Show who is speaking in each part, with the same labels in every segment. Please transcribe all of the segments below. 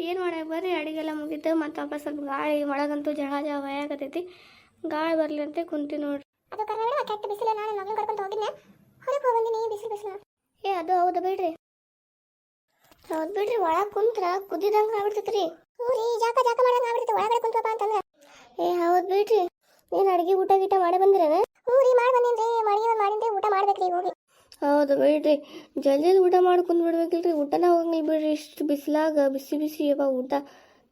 Speaker 1: ಏನು ಮಾಡಕ್ಕೆ ಬರ್ರಿ, ಅಡಿಗೆಲ್ಲ ಮುಗಿತು. ಮತ್ತು ವಾಪಸ್ ಸ್ವಲ್ಪ ಗಾಳಿ ಒಳಗಂತೂ ಜಳ ಭಯಾಗತೈತಿ. ಗಾಳಿ ಬರಲಿ ಅಂತ ಕುಂತಿ ನೋಡ್ರಿ.
Speaker 2: ಅದು ಕರ್ನಾಟಕ ಕೆಟ್ಟ ಬಿಸಿಲು. ನಾನು ಮಗನ ಕರ್ಕೊಂಡು ಹೋಗಿದ್ದೆ, ಹೊರಗೆ ಹೋಗಿ ಬಿಸಿಲು.
Speaker 1: ಏ ಅದು ಹೌದು ಬಿಡ್ರಿ, ಹೌದು ಬಿಡ್ರಿ. ಒಳಗೆ ಕುಂತ್ರ ಕುದಿದಂಗೆ ಆಗ್ಬಿಡ್ತೈತ್ರಿ.
Speaker 2: ಊರಿ ಜಾಕ ಮಾಡಂಗೆ ಆಗ್ಬಿಡ್ತೈತೆ ಒಳಗಡೆ ಕುಂತಪ್ಪ ಅಂತಂದ್ರೆ.
Speaker 1: ಏ ಹೌದು ಬಿಡ್ರಿ. ಏನು ಅಡುಗೆ ಊಟ ಗೀಟ ಮಾಡಿ ಬಂದಿರೇನ?
Speaker 2: ಊರಿ ಮಾಡಿ ಬಂದಿನ್ರಿ, ಅಡುಗೆ ಮಾಡಿದ್ದೆ, ಊಟ ಮಾಡ್ಬೇಕ್ರಿ ಹೋಗಿ.
Speaker 1: ಹೌದು ಬಿಡ್ರಿ, ಜಲ್ದಿ ಊಟ ಮಾಡ್ಕೊಂಡು ಬಿಡ್ಬೇಕಿಲ್ರಿ. ಊಟನ ಹೋಗಂಗಿಲ್ಲ ಬಿಡ್ರಿ. ಇಷ್ಟು ಬಿಸಿಲಾಗ ಬಿಸಿ ಯವ್ವ ಊಟ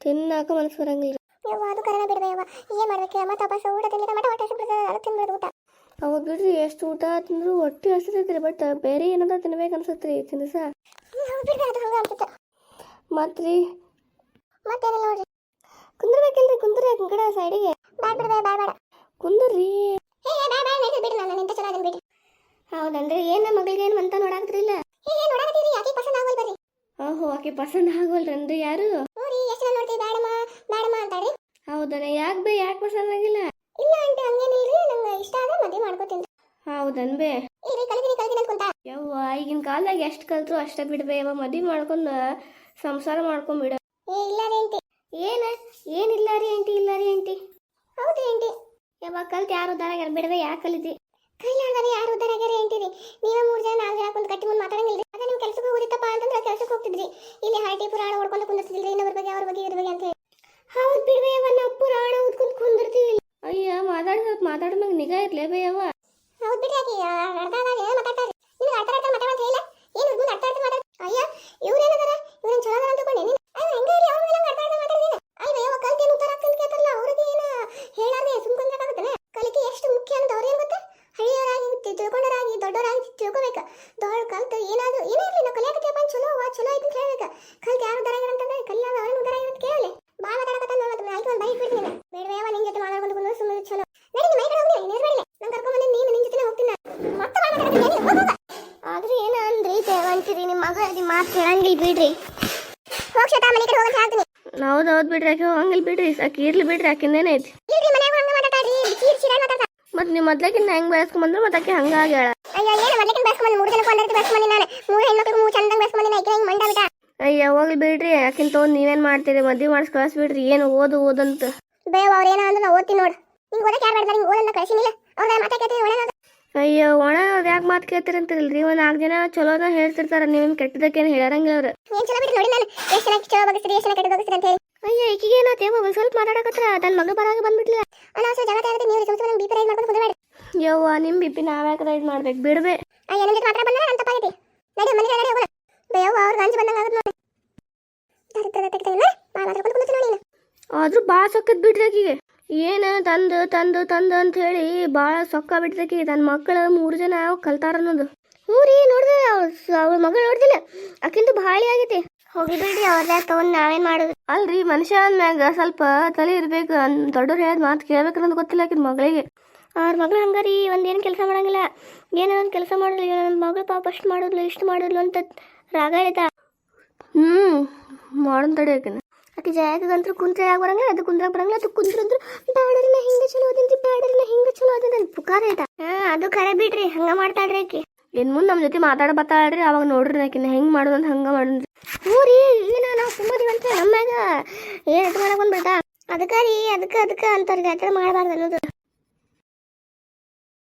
Speaker 1: ತಿನ್ನಾಕ ಮನಸ್ಸು ಬರಂಗಿಲ್ಲ.
Speaker 2: ಯವ್ವ ಅದು ಕರೆನ ಬಿಡ್ಬೇಯವ್ವ, ಏನು ಮಾಡ್ಬೇಕು? ಮತ್ತೆ ವಾಪಸ್ ಊಟ ತಿಂದಿಲ್ಲ ಮಟ್ಟ ಹೊಟ್ಟೆ ಹಸಿಬಿಡ್ತದೆ, ಅದು ತಿನ್ಬಿಡೋದು ಊಟ.
Speaker 1: ಹೌದು ಬಿಡ್ರಿ, ಎಷ್ಟು ಊಟ ತಿಂದ್ರು ಹೊಟ್ಟೆ ಹಸಿತೈತ್ರಿ. ಬಟ್ ಬೇರೆ ಏನಾರ ತಿನ್ಬೇಕು ಅನ್ಸತ್ರಿ ತಿನ್ಸ.
Speaker 2: ಹೌದು ಬಿಡ್ರಿ, ಅದು ಹಂಗೆ ಅನ್ಸುತ್ತೆ.
Speaker 1: ಮತ್ರಿ
Speaker 2: ಮತ್ತೇನಿಲ್ಲ ನೋಡ್ರಿ.
Speaker 1: ಕುಂದ್ರಬೇಕಿಲ್ರಿ, ಕುಂದ್ರಿ ಕಡೆ ಸೈಡಿಗೆ.
Speaker 2: ಬ್ಯಾಡ ಬಿಡ್ಬೇಡ, ಬೇಡ
Speaker 1: ಕುಂದ್ರಿ.
Speaker 2: ಬಿಡ್ರಿ, ನಾನು ನಿಂತ ಚಲೋ ಅದನ್ನ ಬಿಡ್ರಿ.
Speaker 1: ಹೌದನ್ರಿ. ಏನು ಮಗಳಿಗೆ ಏನು ಅಂತ ನೋಡಾಕ್ತಿರಿಲ್ಲ?
Speaker 2: ನೋಡಾಕತ್ತೀರಿ, ಆಕಿ ಪಸಂದ್ ಆಗಲ್ ಬರ್ರಿ.
Speaker 1: ಓಹೋ, ಆಕೆ ಪಸಂದ್ ಆಗವಲ್ರನ್ರಿ? ಯಾರು?
Speaker 2: ಊರಿ ಎಷ್ಟು ಜನ ನೋಡ್ತೀವಿ, ಬೇಡಮ್ಮ ಅಂತಾಳ್ರಿ.
Speaker 1: ಹೌದನ? ಯಾಕೆ ಪಸಂದ್ ಆಗಿಲ್ಲ?
Speaker 2: ಇಲ್ಲ ಆಂಟಿ, ಹಂಗೇನಿಲ್ರಿ, ನಂಗೆ ಇಷ್ಟ ಆದ್ರೆ ಮದುವೆ ಮಾಡ್ಕೋತೀನಿ.
Speaker 1: ಹೌದನ್ ಬೇ?
Speaker 2: ಇಲ್ರಿ, ಕಲಿತೀನಿ ಅನ್ಕೊಂತ.
Speaker 1: ಯವ್ವ, ಈಗಿನ ಕಾಲದಾಗ ಎಷ್ಟು ಕಲ್ತ್ರು ಅಷ್ಟ ಬಿಡ್ಬೇ ಯವ್ವ. ಮದುವೆ ಮಾಡ್ಕೊಂಡು ಸಂಸಾರ ಮಾಡ್ಕೊಂಡ್ಬಿಡ.
Speaker 2: ಇಲ್ಲ ರೀ ಆಂಟಿ.
Speaker 1: ಏನಿಲ್ಲ ರೀ ಆಂಟಿ? ಇಲ್ಲ ರೀ ಆಂಟಿ.
Speaker 2: ಹೌದು ಆಂಟಿ.
Speaker 1: ಯವ್ವ, ಕಲ್ತು ಯಾರು ಉದ್ದಾರ ಬಿಡ್ಬೇ? ಯಾಕೆ ಕಲಿತಿ?
Speaker 2: ಕೈಲಾಗರಿ ಯಾರು ಉದ್ದಾರ ಆಗ್ಯಾರ ಅಂತೀರಿ? ನೀವೇ 3 ಜನ 4 ಜನ ಕುಂತು ಕಟ್ಟಿ ಮುಂದೆ ಮಾತಾಡಂಗಿಲ್ರಿ. ಅದೇ ನೀವು ಕೆಲಸಕ್ಕೆ ಹೋಗಿತ್ತಪ್ಪ ಅಂತಂದ್ರೆ ಕೆಲಸಕ್ಕೆ ಹೋಗ್ತಿದ್ರಿ. ಇಲ್ಲಿ ಹರಟಿ ಪುರಾಣ ಓಡ್ಕೊಂಡು ಕುಂದಿರ್ತಿದ್ರಿ, ಇನ್ನೊಬ್ಬರ ಬಗ್ಗೆ ಅವ್ರ ಬಗ್ಗೆ ಇವ್ರ ಬಗ್ಗೆ ಅಂತ ಹೇಳಿ.
Speaker 1: ಹೌದು ಬಿಡ್ಬೇ ಯವ್ವ, ನಾವು ಪುರಾಣ ಓದ್ಕೊಂಡು ಕುಂದಿರ್ತೀವಿ. ಅಯ್ಯ, ಮಾತಾಡ್ದಂಗೆ ನಿಗಾ ಇರ್ಲೇ ಬೇ ಯವ್ವ.
Speaker 2: ಹೌದು ಬಿಡ್ರಿ, ಆಕಿ ಅರ್ಧದಾಗ ಮಾತಾಡ್ತಾರ್ರಿ. ನೀವು ಅರ್ಥ ಮಾತಾಡ ಅಂತ ಹೇಳಿಲ್ಲ, ಏನು ಮುಂದೆ ಅರ್ಥ ಮಾತಾಡ. ಅಯ್ಯ, ಇವ್ರು ಏನದಾರ, ಇವ್ರೇನು ಚಲೋ ಅದಾರ ಅಂತಕೊಂಡೆ ನೀನು. ಅಯ್ಯ, ಹೆಂಗೆ ಇರಲಿ, ಅವ್ರು ನಂಗೆ ಅರ್ಥ ಮಾತಾಡಿಲ್ಲ. ಅಯ್ಯ ಯವ್ವ, ಕಲ್ತೇನು ಉತ್ತರ ಆಗ್ತಂತ ಕೇಳ್ತಾರಲ್ಲ, ಅವ್ರಿಗೆ ಏನು ಹೇಳಾರ್ದೆ ಸುಮ್ಕೊಂಡ್ರಾಗುತ್ತಲ್ಲ. ಕಲಿಕೆ ಎಷ್ಟು ಮುಖ್ಯ ಅಂತ ಅವ್ರು ಏನು ಗೊತ್ತಾ? ಹಳ್ಳಿಯವರಾಗಿ ತಿಳ್ಕೊಂಡವರಾಗಿ ದೊಡ್ಡವರಾಗಿ ತಿಳ್ಕೊಬೇಕು. ಕಲ್ತು ಏನೇ ಇರಲಿ, ನಾವು ಕಲಿಯಾಕತ್ತೀವಪ್ಪ ಚಲೋ ಐತಿ ಅಂತ ಹೇಳ್ಬೇಕು. ಕಲ್ತು ಯಾರು ಉದ್ದಾರ ಆಗ್ಯಾರ ಅಂತಂದ್ರೆ ಕಲಿಯಾಗ ಅವ್ರೇನು ಉದ್ದಾರ ಆಗ್ಯಾರ ಅಂತ ಕೇಳಲಿ. ಭಾಳ ಮಾತಾಡಕತ್ತ ಮತ್ತೆ ಆಯ್ತು, ಒಂದು ಬೈಕ್ ಬಿಡ್ತೀನಿ. ಬೇಡವೇವ, ನಿನ್ನ ಜೊತೆ ಮಾತಾಡ್ಕೊಂಡು ಬಂದು ಸುಮ್ಮನೆ ಚಲೋ. ನಡಿ, ನಿಮ್ಮ ಮೈ ಕಡೆ ಹೋಗಿ ನಿರ್ಬೇಡಿಲ್ಲ. ನಂಗೆ ಕರ್ಕೊಂಡ್ಬಂದು ನೀನು ನಿನ್ನ ಜೊತೆ ಹೋಗ್ತೀನಿ. ಮತ್ತೆ
Speaker 1: ಆದ್ರೆ ಏನ ಅಂದ್ರಿ ಅಂತೀರಿ? ನಿಮ್ಮ ಮಗ ಅದಿ ಮಾತು ಕೇಳಂಗಿಲ್ಲ ಬಿಡ್ರಿ.
Speaker 2: ಹೋಗಿ ಶತ ಮನೆ ಕಡೆ ಹೋಗಂತ ಹೇಳ್ತೀನಿ.
Speaker 1: ಹೌದು ಬಿಡ್ರಿ, ಆಕೆ ಹೋಗಂಗಿಲ್ಲ ಬಿಡ್ರಿ. ಆಕೆ ಇರ್ಲಿ ಬಿಡ್ರಿ, ಆಕಿಂದೇನೈತಿ.
Speaker 2: ಇಲ್ರಿ, ಮನ್ಯಾಗ ಹಂಗೆ ಮಾತಾಡ್ರಿ, ಚೀರ ಮಾತಾಡ್ತಾರೆ.
Speaker 1: ಮತ್ತೆ ನೀವು ಮೊದ್ಲಕ್ಕಿಂತ ಹೆಂಗೆ ಬೆಳೆಸ್ಕೊಂಬಂದ್ರೆ ಮತ್ತೆ ಆಕೆ ಹಂಗಾಗ್ಯಾಳ.
Speaker 2: ಅಯ್ಯೋ, ಏನು ಮೊದ್ಲಕ್ಕಿಂತ ಬೆಳೆಸ್ಕೊಂಬಂದು 3 ಜನಕ್ಕೆ ಒಂದರ ಬೆಳೆಸ್ಕೊಂಬಂದಿ ನಾನು. 3 ಹೆಣ್ಮಕ್ಳಿಗೆ 3 ಚಂದಂಗೆ ಬೆಳೆಸ್ಕೊಂಬಂದಿ ನಾ. ಹಿಂಗೆ ಮಂಡ ಬಿಟ್ಟ.
Speaker 1: ಅಯ್ಯ, ಹೋಗ್ಲಿ ಬಿಡ್ರಿ. ಆಕಿನ ತೊಗೊಂಡು ನೀವೇನು ಮಾಡ್ತೀರಿ? ಮದುವೆ ಮಾಡಿಸ್ ಕಳಿಸ್ಬಿಡ್ರಿ. ಏನು ಓದಂತ
Speaker 2: ಬೇವ, ಅವ್ರು ಏನೋ ಅಂದ್ರೆ ನಾವು ಓದ್ತೀನಿ ನೋಡು. ನಿಂಗೆ ಓದಕ್ಕೆ ಯಾರು ಬೇಡ, ನಿಂಗೆ ಓದನ್ನ ಕಳಿಸಿನಿಲ್ಲ. ಅವ್ರ ಮಾತಾಡ್ತೀವಿ ಒಳ್ಳೆ.
Speaker 1: ಅಯ್ಯೋ, ಒಣ ಯಾಕೆ ಮಾತು ಕೇಳ್ತೀರಂತಿರಲ್ರಿ? ಒಂದು 4 ಜನ ಚಲೋನ ಹೇಳ್ತಿರ್ತಾರೆ, ನೀವೇನು ಕೆಟ್ಟದಕ್ಕೇನು ಹೇಳಾರಂಗಿಲ್ಲ ಅವ್ರು.
Speaker 2: ಏನು ಚಲೋ ಬಿಟ್ಟು ನೋಡಿ ನಾನು ಎಷ್ಟು ಚೆನ್ನಾಗಿ ಚಲೋ ಬಗ್ಸ್ರಿ, ಎಷ್ಟು ಚೆನ್ನಾಗಿ ಕೆಟ್ಟ ಬಗ್ಸ್ರಿ ಅಂತ ಹೇಳಿ.
Speaker 1: ಅಯ್ಯ, ಈಕಿಗೆ ಏನಾತೇವ? ಒಂದು ಸ್ವಲ್ಪ ಮಾತಾಡಕತ್ರ ತನ್ನ ಮಗಳು ಬರಾಗ ಬಂದ್ಬಿಡ್ಲಿಲ್ಲ.
Speaker 2: ಅನಾವಶ್ಯ ಜಗಳ ಆಗುತ್ತೆ. ನೀವು ಸ್ವಲ್ಪ ಬಿ ಪಿ ರೈಸ್ ಮಾಡ್ಕೊಂಡು ಕುಂದ್ರಬೇಡಿ.
Speaker 1: ಯವ್ವ, ನಿಮ್ಮ ಬಿ.ಪಿ ನಾವ್ಯಾಕೆ ರೈಸ್ ಮಾಡ್ಬೇಕು? ಬಿಡ್ಬೇ.
Speaker 2: ಅಯ್ಯ, ನನ್ನ ಜೊತೆ ಮಾತ್ರ ಬಂದ್ರೆ ನನ್ನ ತಪ್ಪಾಗೈತಿ. ನಡಿ ಮನೆಗೆ ನಡಿ ಹೋಗೋಣ. ಬೇವ, ಅವ್ರಿಗೆ ಅಂಜು ಬಂದಂಗೆ ಆಗುತ್ತೆ ನೋಡಿ. ಮಾತಾಡ್ಕೊಂಡು ಕುಂದಿರ್ತೀನಿ ನೋಡಿ.
Speaker 1: ಆದ್ರೂ ಭಾಳ ಸೊಕ್ಕದ್ ಬಿಡ್ರಿ ಆಕಿಗೆ. ಏನು ತಂದು ಅಂತ ಹೇಳಿ ಭಾಳ ಸೊಕ್ಕ ಬಿಡ್ತಕಿ. ನನ್ನ ಮಕ್ಕಳು 3 ಜನ ಕಲ್ತಾರ ಅನ್ನೋದು. ಊರಿ ನೋಡಿದ್ರೆ ಅವ್ರ ಮಗಳು ನೋಡ್ದಿಲ್ಲ, ಆಕಿಂದು ಭಾಳ ಆಗೈತಿ. ಹೋಗಿ ಬಿಡ್ರಿ, ಅವ್ರದಾಗ ತಗೊಂಡು ನಾವೇನು ಮಾಡೋದು? ಅಲ್ರಿ, ಮನುಷ್ಯ ಅಂದ್ಮ್ಯಾಗ ಸ್ವಲ್ಪ ತಲೆ ಇರ್ಬೇಕು. ದೊಡ್ಡವ್ರು ಹೇಳಿದ ಮಾತು ಕೇಳ್ಬೇಕು ಅನ್ನೋದು ಗೊತ್ತಿಲ್ಲ ಆಕಿನ ಮಗಳಿಗೆ. ಅವ್ರ ಮಗಳು ಹಂಗಾರಿ ಒಂದೇನು ಕೆಲಸ ಮಾಡಂಗಿಲ್ಲ, ಏನೋ ಒಂದು ಕೆಲಸ ಮಾಡಿದ್ಲು. ನನ್ನ ಮಗಳು ಪಾಪ ಅಷ್ಟು ಮಾಡಿದ್ಲು, ಇಷ್ಟು ಮಾಡಿದ್ಲು ಅಂತ ರಾಗ ಹೇಳ್ತಾ. ಮಾಡೋನ್ ತಡಿ ಆಕಿನ. ಆಕೆ ಜಾಗಂತೂ ಕುಂತ್ರೆ ಯಾಕೆ ಬರಂಗಿಲ್ಲ, ಅದು ಕುಂದ್ರಾಗ ಬರಂಗಿಲ್ಲ. ಅದು ಕುಂದ್ರಂದ್ರು ಬ್ಯಾಡರಿನ ಹಿಂಗೆ ಚಲೋ ಅದಂತಿ, ಬ್ಯಾಡರಿನ ಹಿಂಗೆ ಚಲೋ ಅದಂತ ಪುಕಾರ ಆಯ್ತಾ. ಅದು ಕರೆ ಬಿಡ್ರಿ, ಹಂಗೆ ಮಾಡ್ತಾಳ್ರಿ ಆಕಿ. ಇನ್ನು ಮುಂದೆ ನಮ್ಮ ಜೊತೆ ಮಾತಾಡ ಬರ್ತಾಳ್ರಿ, ಅವಾಗ ನೋಡ್ರಿ ಆಕಿನ ಹೆಂಗೆ ಮಾಡೋದಂತ ಹಂಗೆ ಮಾಡೋದ್ರಿ. ರೀ, ಏನು ನಾವು ಸುಮ್ಮದಿವಂತ ನಮ್ಮ್ಯಾಗ ಏನು ಮಾಡಕ್ಕೆ ಬಂದ್ಬಿಡ್ತಾ. ಅದಕ್ಕೆ ರೀ, ಅದಕ್ಕೆ ಅಂತಾರೆ ಆ ಥರ ಮಾಡಬಾರ್ದು ಅನ್ನೋದು.